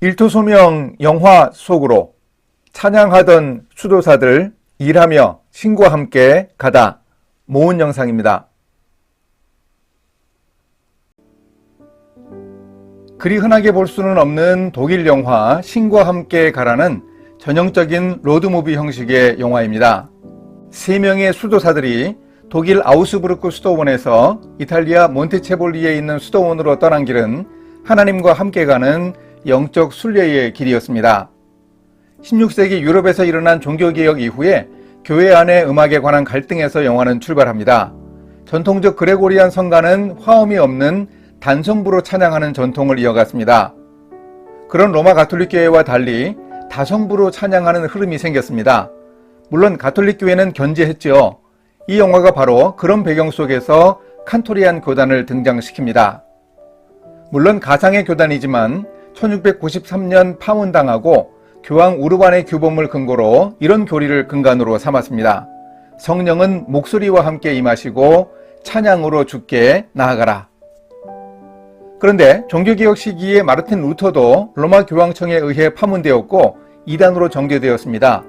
일토소명 영화 속으로 찬양하던 수도사들 일하며 신과 함께 가다 모은 영상입니다. 그리 흔하게 볼 수는 없는 독일 영화 신과 함께 가라는 전형적인 로드무비 형식의 영화입니다. 3명의 수도사들이 독일 아우스부르크 수도원에서 이탈리아 몬테체볼리에 있는 수도원으로 떠난 길은 하나님과 함께 가는 영적 순례의 길이었습니다. 16세기 유럽에서 일어난 종교개혁 이후에 교회 안의 음악에 관한 갈등에서 영화는 출발합니다. 전통적 그레고리안 성가는 화음이 없는 단성부로 찬양하는 전통을 이어갔습니다. 그런 로마 가톨릭 교회와 달리 다성부로 찬양하는 흐름이 생겼습니다. 물론 가톨릭 교회는 견제했죠. 이 영화가 바로 그런 배경 속에서 칸토리안 교단을 등장시킵니다. 물론 가상의 교단이지만 1693년 파문당하고 교황 우르반의 규범을 근거로 이런 교리를 근간으로 삼았습니다. 성령은 목소리와 함께 임하시고 찬양으로 주께 나아가라. 그런데 종교개혁 시기에 마르틴 루터도 로마 교황청에 의해 파문되었고 이단으로 정죄되었습니다.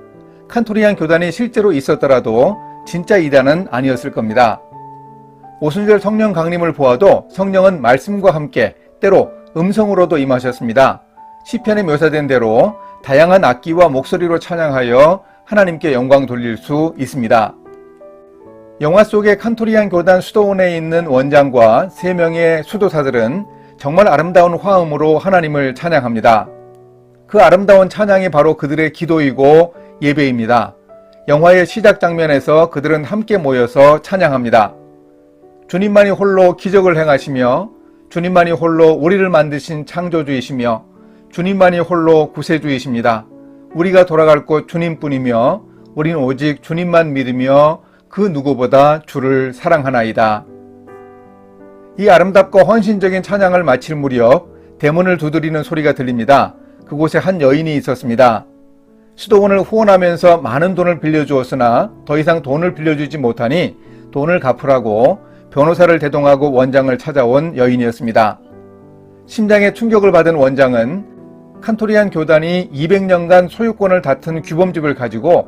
칸토리안 교단이 실제로 있었더라도 진짜 이단은 아니었을 겁니다. 오순절 성령 강림을 보아도 성령은 말씀과 함께 때로 음성으로도 임하셨습니다. 시편에 묘사된 대로 다양한 악기와 목소리로 찬양하여 하나님께 영광 돌릴 수 있습니다. 영화 속의 칸토리안 교단 수도원에 있는 원장과 3명의 수도사들은 정말 아름다운 화음으로 하나님을 찬양합니다. 그 아름다운 찬양이 바로 그들의 기도이고 예배입니다. 영화의 시작 장면에서 그들은 함께 모여서 찬양합니다. 주님만이 홀로 기적을 행하시며 주님만이 홀로 우리를 만드신 창조주이시며 주님만이 홀로 구세주이십니다. 우리가 돌아갈 곳 주님뿐이며 우리는 오직 주님만 믿으며 그 누구보다 주를 사랑하나이다. 이 아름답고 헌신적인 찬양을 마칠 무렵 대문을 두드리는 소리가 들립니다. 그곳에 한 여인이 있었습니다. 수도원을 후원하면서 많은 돈을 빌려주었으나 더 이상 돈을 빌려주지 못하니 돈을 갚으라고 변호사를 대동하고 원장을 찾아온 여인이었습니다. 심장에 충격을 받은 원장은 칸토리안 교단이 200년간 소유권을 다툰 규범집을 가지고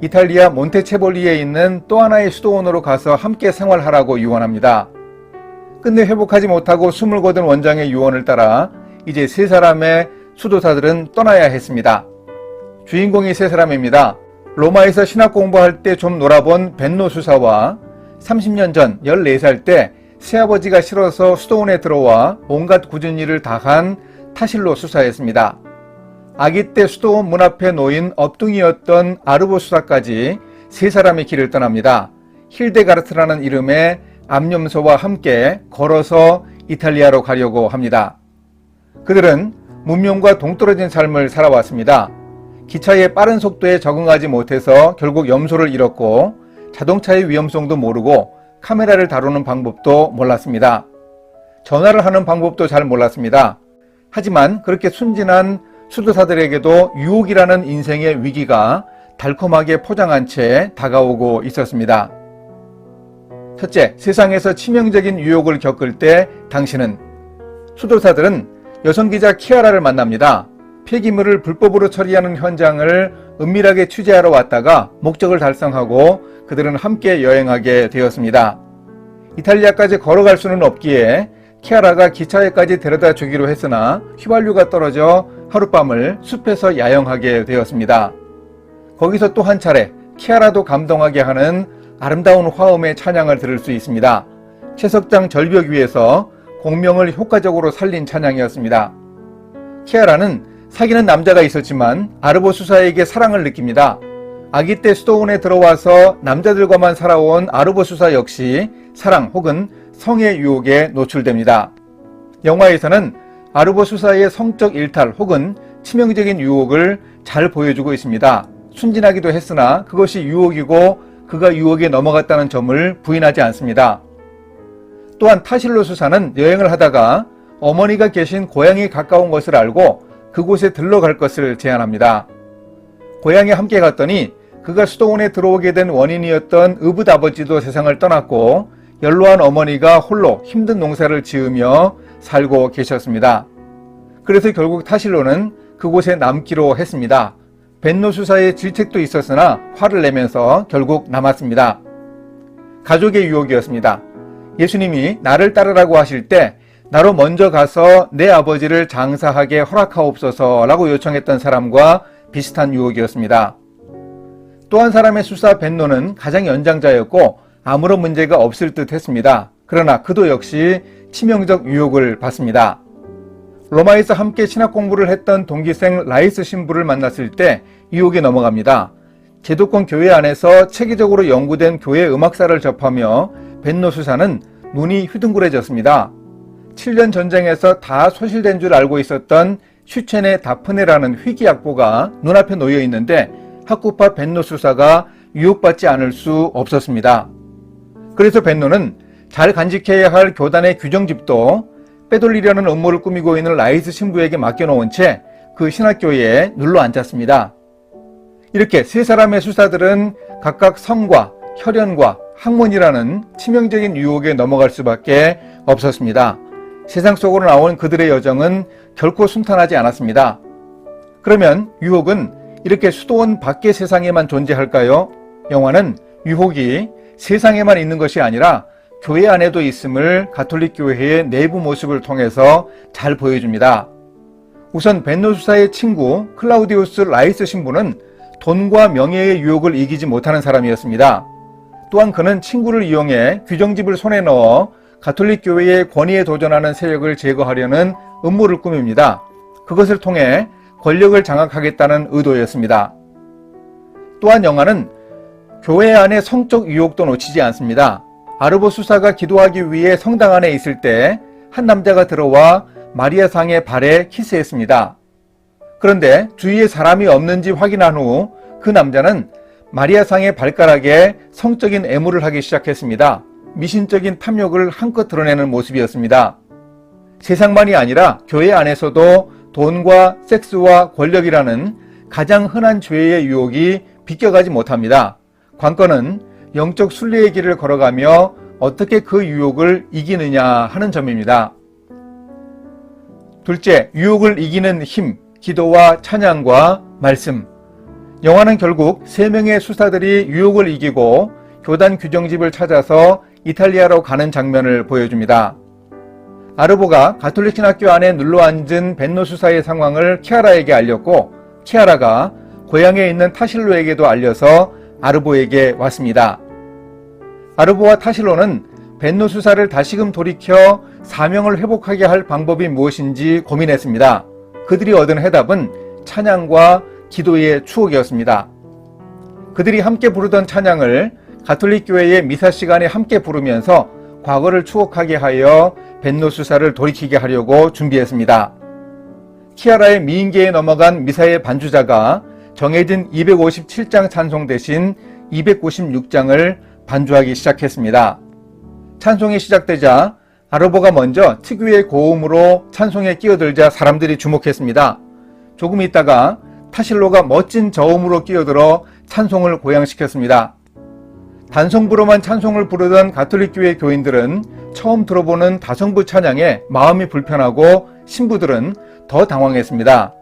이탈리아 몬테체볼리에 있는 또 하나의 수도원으로 가서 함께 생활하라고 유언합니다. 끝내 회복하지 못하고 숨을 거둔 원장의 유언을 따라 이제 3사람의 수도사들은 떠나야 했습니다. 주인공이 3사람입니다. 로마에서 신학 공부할 때 좀 놀아본 벤노 수사와 30년 전 14살 때 새아버지가 싫어서 수도원에 들어와 온갖 굳은 일을 다한 타실로 수사였습니다. 아기 때 수도원 문 앞에 놓인 업둥이였던 아르보 수사까지 3사람의 길을 떠납니다. 힐데가르트라는 이름의 암염소와 함께 걸어서 이탈리아로 가려고 합니다. 그들은 문명과 동떨어진 삶을 살아왔습니다. 기차의 빠른 속도에 적응하지 못해서 결국 염소를 잃었고 자동차의 위험성도 모르고 카메라를 다루는 방법도 몰랐습니다. 전화를 하는 방법도 잘 몰랐습니다. 하지만 그렇게 순진한 수도사들에게도 유혹이라는 인생의 위기가 달콤하게 포장한 채 다가오고 있었습니다. 첫째, 세상에서 치명적인 유혹을 겪을 때 당신은 수도사들은 여성기자 키아라를 만납니다. 폐기물을 불법으로 처리하는 현장을 은밀하게 취재하러 왔다가 목적을 달성하고 그들은 함께 여행하게 되었습니다. 이탈리아까지 걸어갈 수는 없기에 키아라가 기차에까지 데려다 주기로 했으나 휘발유가 떨어져 하룻밤을 숲에서 야영하게 되었습니다. 거기서 또 한 차례 키아라도 감동하게 하는 아름다운 화음의 찬양을 들을 수 있습니다. 채석장 절벽 위에서 공명을 효과적으로 살린 찬양이었습니다. 키아라는 사귀는 남자가 있었지만 아르보 수사에게 사랑을 느낍니다. 아기 때 수도원에 들어와서 남자들과만 살아온 아르보 수사 역시 사랑 혹은 성의 유혹에 노출됩니다. 영화에서는 아르보 수사의 성적 일탈 혹은 치명적인 유혹을 잘 보여주고 있습니다. 순진하기도 했으나 그것이 유혹이고 그가 유혹에 넘어갔다는 점을 부인하지 않습니다. 또한 타실로 수사는 여행을 하다가 어머니가 계신 고향이 가까운 것을 알고 그곳에 들러갈 것을 제안합니다. 고향에 함께 갔더니 그가 수도원에 들어오게 된 원인이었던 의붓 아버지도 세상을 떠났고 연로한 어머니가 홀로 힘든 농사를 지으며 살고 계셨습니다. 그래서 결국 타실로는 그곳에 남기로 했습니다. 벤노 수사의 질책도 있었으나 화를 내면서 결국 남았습니다. 가족의 유혹이었습니다. 예수님이 나를 따르라고 하실 때 나로 먼저 가서 내 아버지를 장사하게 허락하옵소서라고 요청했던 사람과 비슷한 유혹이었습니다. 또 한 사람의 수사 벤노는 가장 연장자였고 아무런 문제가 없을 듯 했습니다. 그러나 그도 역시 치명적 유혹을 받습니다. 로마에서 함께 신학 공부를 했던 동기생 라이스 신부를 만났을 때 유혹에 넘어갑니다. 제도권 교회 안에서 체계적으로 연구된 교회 음악사를 접하며 벤노 수사는 눈이 휘둥그레졌습니다. 7년 전쟁에서 다 소실된 줄 알고 있었던 슈첸의 다프네라는 희귀악보가 눈앞에 놓여 있는데 학구파 벤노 수사가 유혹받지 않을 수 없었습니다. 그래서 벤노는 잘 간직해야 할 교단의 규정집도 빼돌리려는 음모를 꾸미고 있는 라이스 신부에게 맡겨놓은 채 그 신학교에 눌러 앉았습니다. 이렇게 세 사람의 수사들은 각각 성과 혈연과 학문이라는 치명적인 유혹에 넘어갈 수밖에 없었습니다. 세상 속으로 나온 그들의 여정은 결코 순탄하지 않았습니다. 그러면 유혹은 이렇게 수도원 밖의 세상에만 존재할까요? 영화는 유혹이 세상에만 있는 것이 아니라 교회 안에도 있음을 가톨릭 교회의 내부 모습을 통해서 잘 보여줍니다. 우선 벤노 수사의 친구 클라우디우스 라이스 신부는 돈과 명예의 유혹을 이기지 못하는 사람이었습니다. 또한 그는 친구를 이용해 규정집을 손에 넣어 가톨릭 교회의 권위에 도전하는 세력을 제거하려는 음모를 꾸밉니다. 그것을 통해 권력을 장악하겠다는 의도였습니다. 또한 영화는 교회 안의 성적 유혹도 놓치지 않습니다. 아르보 수사가 기도하기 위해 성당 안에 있을 때 한 남자가 들어와 마리아상의 발에 키스했습니다. 그런데 주위에 사람이 없는지 확인한 후 그 남자는 마리아상의 발가락에 성적인 애무를 하기 시작했습니다. 미신적인 탐욕을 한껏 드러내는 모습이었습니다. 세상만이 아니라 교회 안에서도 돈과 섹스와 권력이라는 가장 흔한 죄의 유혹이 비껴가지 못합니다. 관건은 영적 순례의 길을 걸어가며 어떻게 그 유혹을 이기느냐 하는 점입니다. 둘째, 유혹을 이기는 힘, 기도와 찬양과 말씀. 영화는 결국 세 명의 수사들이 유혹을 이기고 교단 규정집을 찾아서 이탈리아로 가는 장면을 보여줍니다. 아르보가 가톨릭 신학교 안에 눌러앉은 벤노 수사의 상황을 키아라에게 알렸고 키아라가 고향에 있는 타실로에게도 알려서 아르보에게 왔습니다. 아르보와 타실로는 벤노 수사를 다시금 돌이켜 사명을 회복하게 할 방법이 무엇인지 고민했습니다. 그들이 얻은 해답은 찬양과 기도의 추억이었습니다. 그들이 함께 부르던 찬양을 가톨릭 교회의 미사 시간에 함께 부르면서 과거를 추억하게 하여 벤노 수사를 돌이키게 하려고 준비했습니다. 키아라의 미인계에 넘어간 미사의 반주자가 정해진 257장 찬송 대신 296장을 반주하기 시작했습니다. 찬송이 시작되자 아르보가 먼저 특유의 고음으로 찬송에 끼어들자 사람들이 주목했습니다. 조금 있다가 타실로가 멋진 저음으로 끼어들어 찬송을 고양시켰습니다. 단성부로만 찬송을 부르던 가톨릭 교회 교인들은 처음 들어보는 다성부 찬양에 마음이 불편하고 신부들은 더 당황했습니다.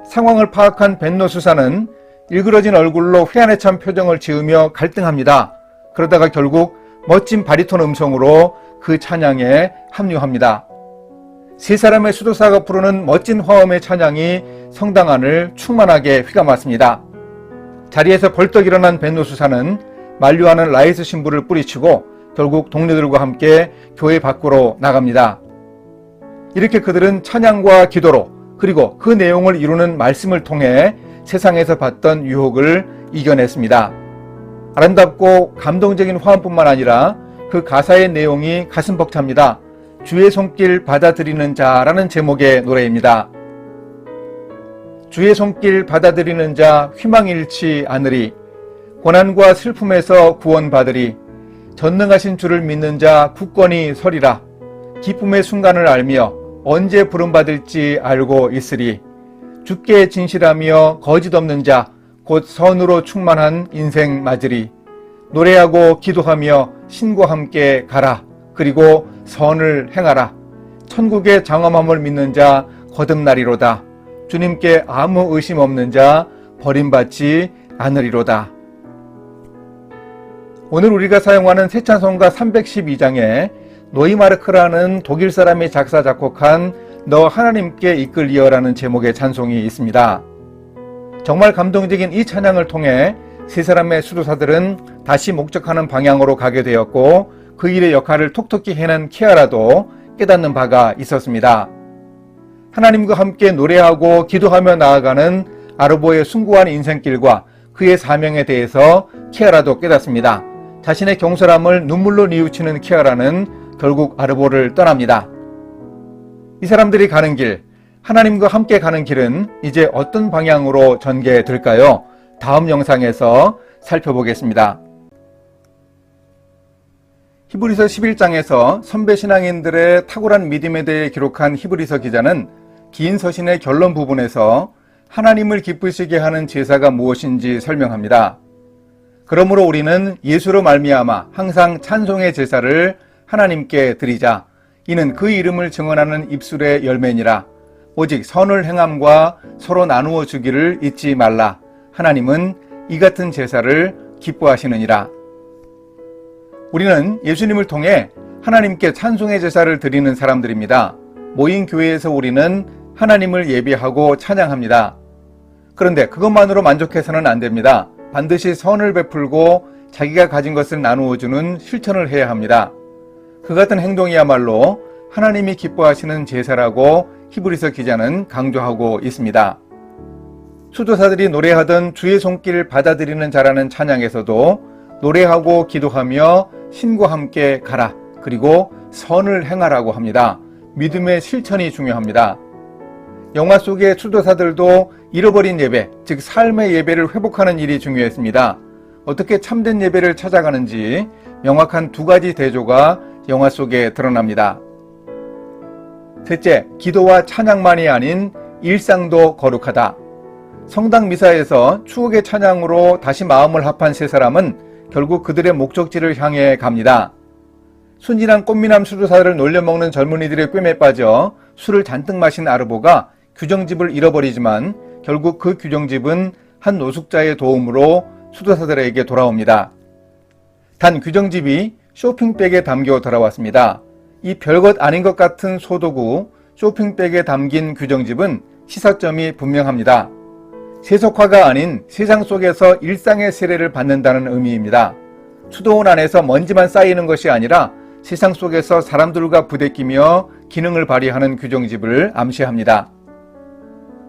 상황을 파악한 벤노 수사는 일그러진 얼굴로 회한에 찬 표정을 지으며 갈등합니다. 그러다가 결국 멋진 바리톤 음성으로 그 찬양에 합류합니다. 세 사람의 수도사가 부르는 멋진 화음의 찬양이 성당 안을 충만하게 휘감았습니다. 자리에서 벌떡 일어난 벤노 수사는 만류하는 라이스 신부를 뿌리치고 결국 동료들과 함께 교회 밖으로 나갑니다. 이렇게 그들은 찬양과 기도로 그리고 그 내용을 이루는 말씀을 통해 세상에서 받던 유혹을 이겨냈습니다. 아름답고 감동적인 화음뿐만 아니라 그 가사의 내용이 가슴 벅찹니다. 주의 손길 받아들이는 자라는 제목의 노래입니다. 주의 손길 받아들이는 자 희망 잃지 않으리. 고난과 슬픔에서 구원받으리. 전능하신 주를 믿는 자 굳건히 서리라. 기쁨의 순간을 알며 언제 부름받을지 알고 있으리. 주께 진실하며 거짓 없는 자 곧 선으로 충만한 인생 맞으리. 노래하고 기도하며 신과 함께 가라. 그리고 선을 행하라. 천국의 장엄함을 믿는 자 거듭나리로다. 주님께 아무 의심 없는 자 버림받지 않으리로다. 오늘 우리가 사용하는 새 찬송가 312장에 노이마르크라는 독일 사람이 작사 작곡한 너 하나님께 이끌리어라는 제목의 찬송이 있습니다. 정말 감동적인 이 찬양을 통해 세 사람의 수도사들은 다시 목적하는 방향으로 가게 되었고 그 일의 역할을 톡톡히 해낸 키아라도 깨닫는 바가 있었습니다. 하나님과 함께 노래하고 기도하며 나아가는 아르보의 숭고한 인생길과 그의 사명에 대해서 키아라도 깨닫습니다. 자신의 경솔함을 눈물로 뉘우치는 키아라는 결국 아르보를 떠납니다. 이 사람들이 가는 길, 하나님과 함께 가는 길은 이제 어떤 방향으로 전개될까요? 다음 영상에서 살펴보겠습니다. 히브리서 11장에서 선배 신앙인들의 탁월한 믿음에 대해 기록한 히브리서 기자는 긴 서신의 결론 부분에서 하나님을 기쁘시게 하는 제사가 무엇인지 설명합니다. 그러므로 우리는 예수로 말미암아 항상 찬송의 제사를 하나님께 드리자. 이는 그 이름을 증언하는 입술의 열매니라. 오직 선을 행함과 서로 나누어 주기를 잊지 말라. 하나님은 이 같은 제사를 기뻐하시느니라. 우리는 예수님을 통해 하나님께 찬송의 제사를 드리는 사람들입니다. 모인 교회에서 우리는 하나님을 예배하고 찬양합니다. 그런데 그것만으로 만족해서는 안 됩니다. 반드시 선을 베풀고 자기가 가진 것을 나누어주는 실천을 해야 합니다. 그 같은 행동이야말로 하나님이 기뻐하시는 제사라고 히브리서 기자는 강조하고 있습니다. 수도사들이 노래하던 주의 손길을 받아들이는 자라는 찬양에서도 노래하고 기도하며 신과 함께 가라, 그리고 선을 행하라고 합니다. 믿음의 실천이 중요합니다. 영화 속의 수도사들도 잃어버린 예배, 즉 삶의 예배를 회복하는 일이 중요했습니다. 어떻게 참된 예배를 찾아가는지 명확한 두 가지 대조가 영화 속에 드러납니다. 셋째, 기도와 찬양만이 아닌 일상도 거룩하다. 성당 미사에서 추억의 찬양으로 다시 마음을 합한 세 사람은 결국 그들의 목적지를 향해 갑니다. 순진한 꽃미남 수도사를 놀려먹는 젊은이들의 꿰매 빠져 술을 잔뜩 마신 아르보가 규정집을 잃어버리지만 결국 그 규정집은 한 노숙자의 도움으로 수도사들에게 돌아옵니다. 단 규정집이 쇼핑백에 담겨 돌아왔습니다. 이 별것 아닌 것 같은 소도구 쇼핑백에 담긴 규정집은 시사점이 분명합니다. 세속화가 아닌 세상 속에서 일상의 세례를 받는다는 의미입니다. 수도원 안에서 먼지만 쌓이는 것이 아니라 세상 속에서 사람들과 부대끼며 기능을 발휘하는 규정집을 암시합니다.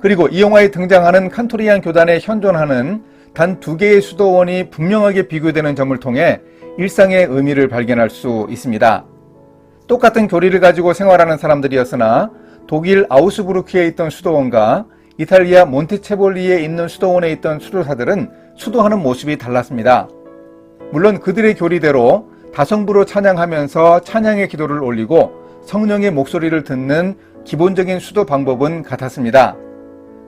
그리고 이 영화에 등장하는 칸토리안 교단에 현존하는 단 두 개의 수도원이 분명하게 비교되는 점을 통해 일상의 의미를 발견할 수 있습니다. 똑같은 교리를 가지고 생활하는 사람들이었으나 독일 아우스부르크에 있던 수도원과 이탈리아 몬테체볼리에 있는 수도원에 있던 수도사들은 수도하는 모습이 달랐습니다. 물론 그들의 교리대로 다성부로 찬양하면서 찬양의 기도를 올리고 성령의 목소리를 듣는 기본적인 수도 방법은 같았습니다.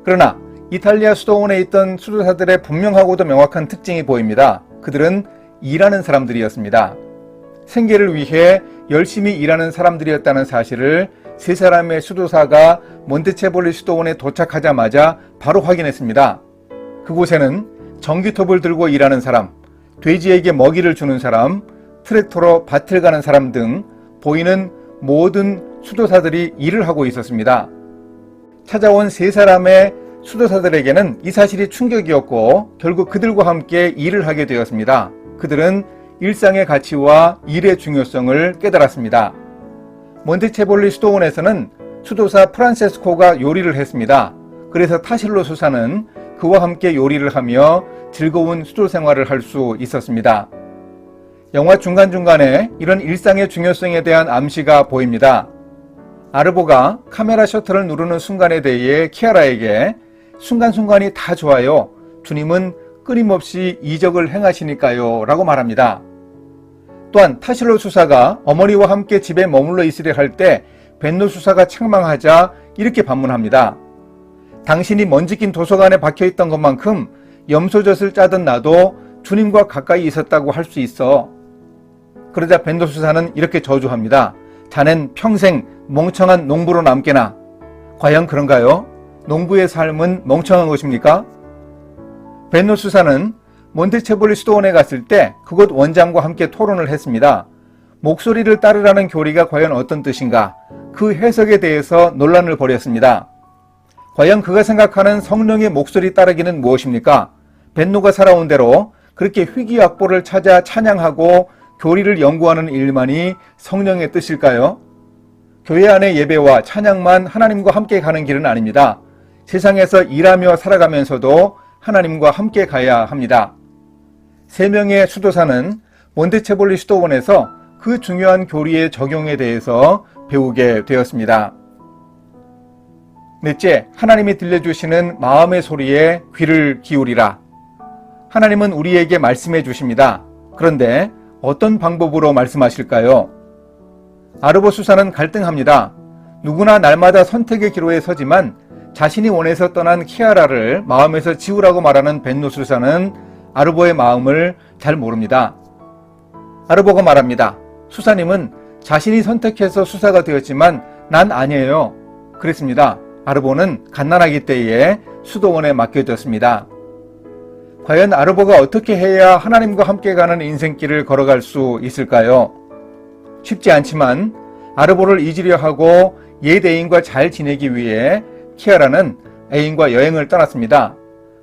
그러나 이탈리아 수도원에 있던 수도사들의 분명하고도 명확한 특징이 보입니다. 그들은 일하는 사람들이었습니다. 생계를 위해 열심히 일하는 사람들이었다는 사실을 세 사람의 수도사가 몬테체볼리 수도원에 도착하자마자 바로 확인했습니다. 그곳에는 전기톱을 들고 일하는 사람, 돼지에게 먹이를 주는 사람, 트랙터로 밭을 가는 사람 등 보이는 모든 수도사들이 일을 하고 있었습니다. 찾아온 세 사람의 수도사들에게는 이 사실이 충격이었고 결국 그들과 함께 일을 하게 되었습니다. 그들은 일상의 가치와 일의 중요성을 깨달았습니다. 몬테체볼리 수도원에서는 수도사 프란체스코가 요리를 했습니다. 그래서 타실로 수사는 그와 함께 요리를 하며 즐거운 수도 생활을 할 수 있었습니다. 영화 중간중간에 이런 일상의 중요성에 대한 암시가 보입니다. 아르보가 카메라 셔터를 누르는 순간에 대해 키아라에게 순간순간이 다 좋아요. 주님은 끊임없이 이적을 행하시니까요. 라고 말합니다. 또한 타실로 수사가 어머니와 함께 집에 머물러 있으려 할 때 벤노 수사가 책망하자 이렇게 반문합니다. 당신이 먼지 낀 도서관에 박혀있던 것만큼 염소젖을 짜던 나도 주님과 가까이 있었다고 할 수 있어. 그러자 벤노 수사는 이렇게 저주합니다. 자넨 평생 멍청한 농부로 남게나. 과연 그런가요? 농부의 삶은 멍청한 것입니까? 벤노 수사는 몬테체볼리 수도원에 갔을 때 그곳 원장과 함께 토론을 했습니다. 목소리를 따르라는 교리가 과연 어떤 뜻인가? 그 해석에 대해서 논란을 벌였습니다. 과연 그가 생각하는 성령의 목소리 따르기는 무엇입니까? 벤노가 살아온 대로 그렇게 희귀악보를 찾아 찬양하고 교리를 연구하는 일만이 성령의 뜻일까요? 교회 안의 예배와 찬양만 하나님과 함께 가는 길은 아닙니다. 세상에서 일하며 살아가면서도 하나님과 함께 가야 합니다. 3명의 수도사는 몬테체볼리 수도원에서 그 중요한 교리의 적용에 대해서 배우게 되었습니다. 넷째, 하나님이 들려주시는 마음의 소리에 귀를 기울이라. 하나님은 우리에게 말씀해 주십니다. 그런데 어떤 방법으로 말씀하실까요? 아르보 수사는 갈등합니다. 누구나 날마다 선택의 기로에 서지만 자신이 원해서 떠난 키아라를 마음에서 지우라고 말하는 벤노 수사는 아르보의 마음을 잘 모릅니다. 아르보가 말합니다. 수사님은 자신이 선택해서 수사가 되었지만 난 아니에요. 그랬습니다. 아르보는 갓난아기 때에 수도원에 맡겨졌습니다. 과연 아르보가 어떻게 해야 하나님과 함께 가는 인생길을 걸어갈 수 있을까요? 쉽지 않지만 아르보를 잊으려 하고 옛 애인과 잘 지내기 위해 키아라는 애인과 여행을 떠났습니다.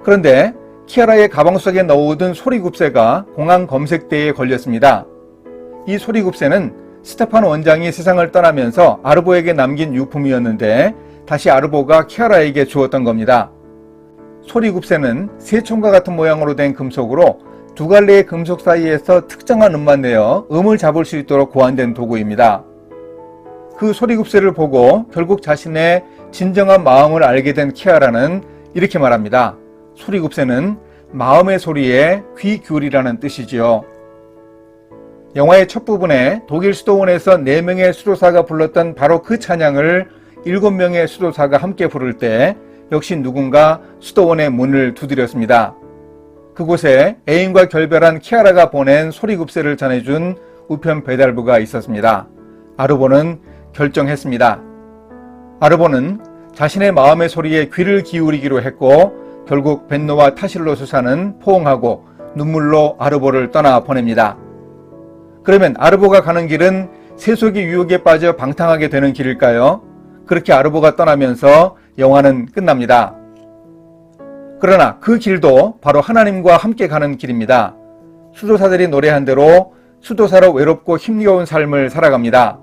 그런데 키아라의 가방 속에 넣어둔 소리굽새가 공항 검색대에 걸렸습니다. 이 소리굽새는 스테판 원장이 세상을 떠나면서 아르보에게 남긴 유품이었는데 다시 아르보가 키아라에게 주었던 겁니다. 소리굽새는 새총과 같은 모양으로 된 금속으로 2갈래의 금속 사이에서 특정한 음만 내어 음을 잡을 수 있도록 고안된 도구입니다. 그 소리굽새를 보고 결국 자신의 진정한 마음을 알게 된 키아라는 이렇게 말합니다. 소리굽새는 마음의 소리에 귀 기울이라는 뜻이지요. 영화의 첫 부분에 독일 수도원에서 4명의 수도사가 불렀던 바로 그 찬양을 7명의 수도사가 함께 부를 때 역시 누군가 수도원의 문을 두드렸습니다. 그곳에 애인과 결별한 키아라가 보낸 소리굽새를 전해준 우편 배달부가 있었습니다. 아르보는 결정했습니다. 아르보는 자신의 마음의 소리에 귀를 기울이기로 했고 결국 벤노와 타실로 수사는 포옹하고 눈물로 아르보를 떠나 보냅니다. 그러면 아르보가 가는 길은 세속의 유혹에 빠져 방탕하게 되는 길일까요? 그렇게 아르보가 떠나면서 영화는 끝납니다. 그러나 그 길도 바로 하나님과 함께 가는 길입니다. 수도사들이 노래한 대로 수도사로 외롭고 힘겨운 삶을 살아갑니다.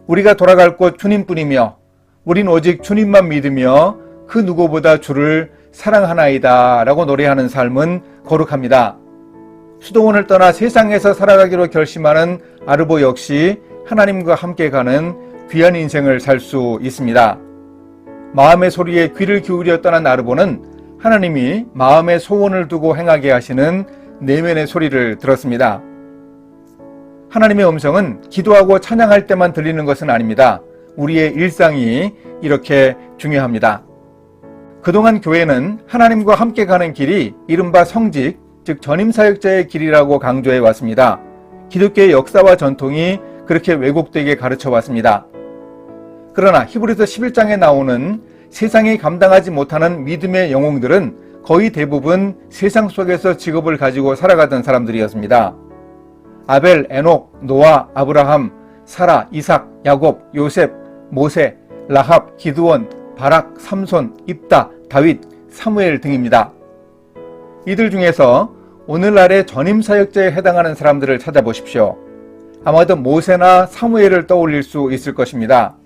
우리가 돌아갈 곳 주님뿐이며 우린 오직 주님만 믿으며 그 누구보다 주를 사랑하나이다 라고 노래하는 삶은 거룩합니다. 수도원을 떠나 세상에서 살아가기로 결심하는 아르보 역시 하나님과 함께 가는 귀한 인생을 살 수 있습니다. 마음의 소리에 귀를 기울여 떠난 아르보는 하나님이 마음의 소원을 두고 행하게 하시는 내면의 소리를 들었습니다. 하나님의 음성은 기도하고 찬양할 때만 들리는 것은 아닙니다. 우리의 일상이 이렇게 중요합니다. 그동안 교회는 하나님과 함께 가는 길이 이른바 성직, 즉 전임사역자의 길이라고 강조해 왔습니다. 기독교의 역사와 전통이 그렇게 왜곡되게 가르쳐 왔습니다. 그러나 히브리서 11장에 나오는 세상이 감당하지 못하는 믿음의 영웅들은 거의 대부분 세상 속에서 직업을 가지고 살아가던 사람들이었습니다. 아벨, 에녹, 노아, 아브라함, 사라, 이삭, 야곱, 요셉, 모세, 라합, 기드온, 바락, 삼손, 입다, 다윗, 사무엘 등입니다. 이들 중에서 오늘날의 전임사역자에 해당하는 사람들을 찾아보십시오. 아마도 모세나 사무엘을 떠올릴 수 있을 것입니다.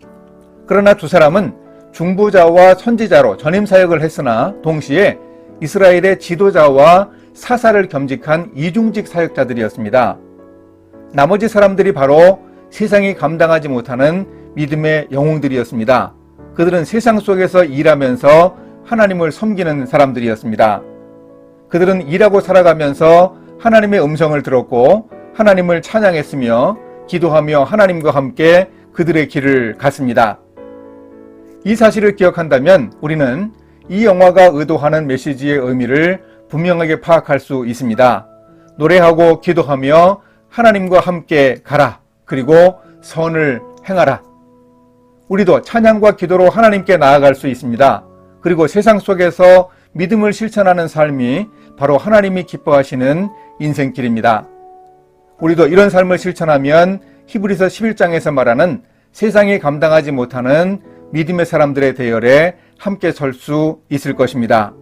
그러나 두 사람은 중보자와 선지자로 전임사역을 했으나 동시에 이스라엘의 지도자와 사사를 겸직한 이중직 사역자들이었습니다. 나머지 사람들이 바로 세상이 감당하지 못하는 믿음의 영웅들이었습니다. 그들은 세상 속에서 일하면서 하나님을 섬기는 사람들이었습니다. 그들은 일하고 살아가면서 하나님의 음성을 들었고 하나님을 찬양했으며 기도하며 하나님과 함께 그들의 길을 갔습니다. 이 사실을 기억한다면 우리는 이 영화가 의도하는 메시지의 의미를 분명하게 파악할 수 있습니다. 노래하고 기도하며 하나님과 함께 가라. 그리고 선을 행하라. 우리도 찬양과 기도로 하나님께 나아갈 수 있습니다. 그리고 세상 속에서 믿음을 실천하는 삶이 바로 하나님이 기뻐하시는 인생길입니다. 우리도 이런 삶을 실천하면 히브리서 11장에서 말하는 세상이 감당하지 못하는 믿음의 사람들의 대열에 함께 설 수 있을 것입니다.